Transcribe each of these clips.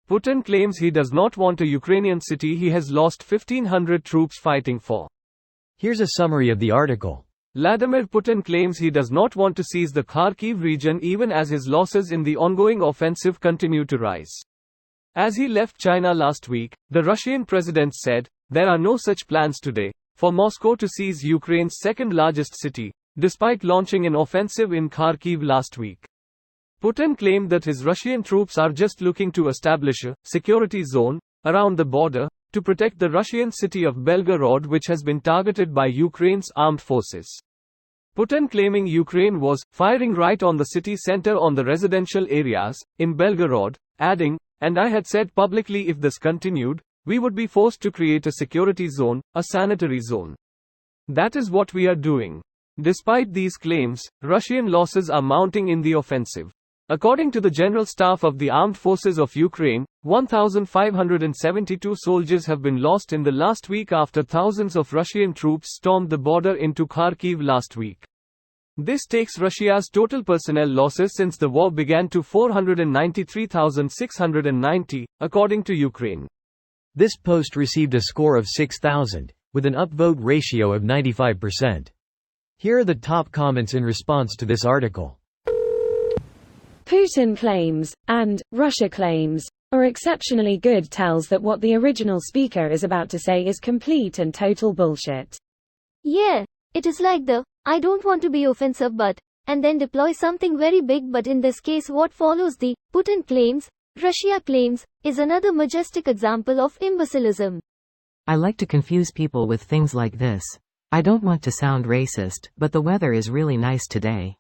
Putin claims he does not want a Ukrainian city he has lost 1,500 troops fighting for. Here's a summary of the article. Vladimir Putin claims he does not want to seize the Kharkiv region even as his losses in the ongoing offensive continue to rise. As he left China last week, the Russian president said, "There are no such plans today for Moscow to seize Ukraine's second-largest city, despite launching an offensive in Kharkiv last week." Putin claimed that his Russian troops are just looking to establish a security zone around the border to protect the Russian city of Belgorod, which has been targeted by Ukraine's armed forces. Putin claiming Ukraine was firing right on the city center on the residential areas in Belgorod, adding, "And I had said publicly if this continued, we would be forced to create a security zone, a sanitary zone. That is what we are doing." Despite these claims, Russian losses are mounting in the offensive. According to the General Staff of the Armed Forces of Ukraine, 1,572 soldiers have been lost in the last week after thousands of Russian troops stormed the border into Kharkiv last week. This takes Russia's total personnel losses since the war began to 493,690, according to Ukraine. This post received a score of 6,000, with an upvote ratio of 95%. Here are the top comments in response to this article. Putin claims, and Russia claims, are exceptionally good tells that what the original speaker is about to say is complete and total bullshit. Yeah, it is like the, I don't want to be offensive but, and then deploy something very big, but in this case what follows the, Putin claims, Russia claims, is another majestic example of imbecilism. I like to confuse people with things like this. I don't want to sound racist, but the weather is really nice today.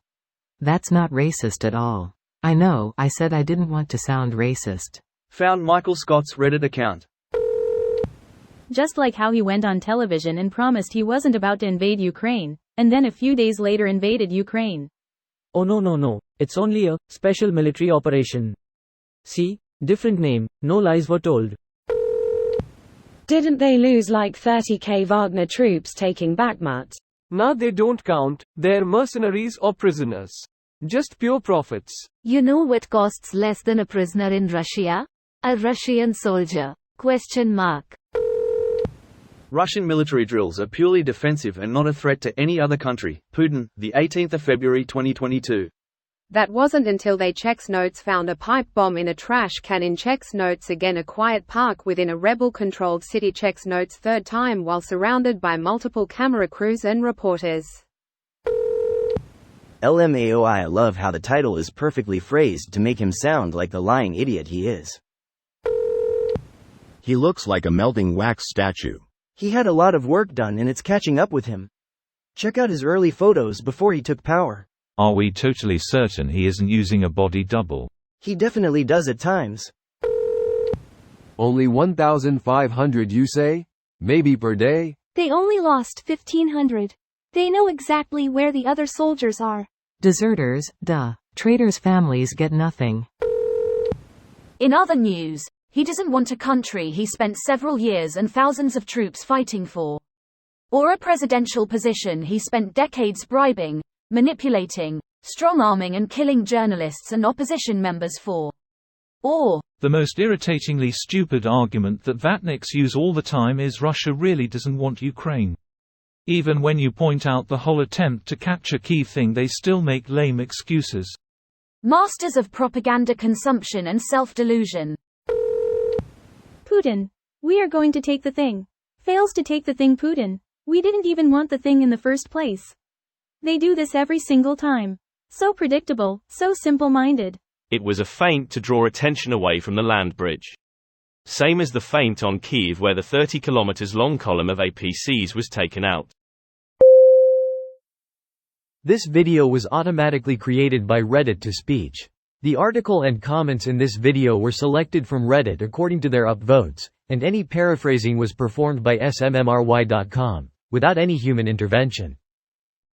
That's not racist at all. I know, I said I didn't want to sound racist. Found Michael Scott's Reddit account. Just like how he went on television and promised he wasn't about to invade Ukraine, and then a few days later invaded Ukraine. Oh no, it's only a special military operation. See, different name, no lies were told. Didn't they lose like 30k Wagner troops taking Bakhmut? Nah, they don't count, they're mercenaries or prisoners. Just pure profits. You know what costs less than a prisoner in Russia? A Russian soldier? ? Russian military drills are purely defensive and not a threat to any other country. Putin, the 18th of February 2022. That wasn't until they Czechs notes found a pipe bomb in a trash can in Czechs notes again, a quiet park within a rebel-controlled city. Czechs notes third time while surrounded by multiple camera crews and reporters. LMAO, I love how the title is perfectly phrased to make him sound like the lying idiot he is. He looks like a melting wax statue. He had a lot of work done and it's catching up with him. Check out his early photos before he took power. Are we totally certain he isn't using a body double? He definitely does at times. Only 1,500 you say? Maybe per day? They only lost 1,500. They know exactly where the other soldiers are. Deserters, duh. Traitors' families get nothing. In other news, he doesn't want a country he spent several years and thousands of troops fighting for. Or a presidential position he spent decades bribing, manipulating, strong-arming and killing journalists and opposition members for. Or, the most irritatingly stupid argument that Vatniks use all the time is Russia really doesn't want Ukraine. Even when you point out the whole attempt to capture key thing, they still make lame excuses. Masters of propaganda consumption and self-delusion. Putin, we are going to take the thing. Fails to take the thing. Putin, we didn't even want the thing in the first place. They do this every single time. So predictable, so simple-minded. It was a feint to draw attention away from the land bridge. Same as the feint on Kyiv where the 30 kilometers long column of APCs was taken out. This video was automatically created by Reddit to speech. The article and comments in this video were selected from Reddit according to their upvotes, and any paraphrasing was performed by smmry.com, without any human intervention.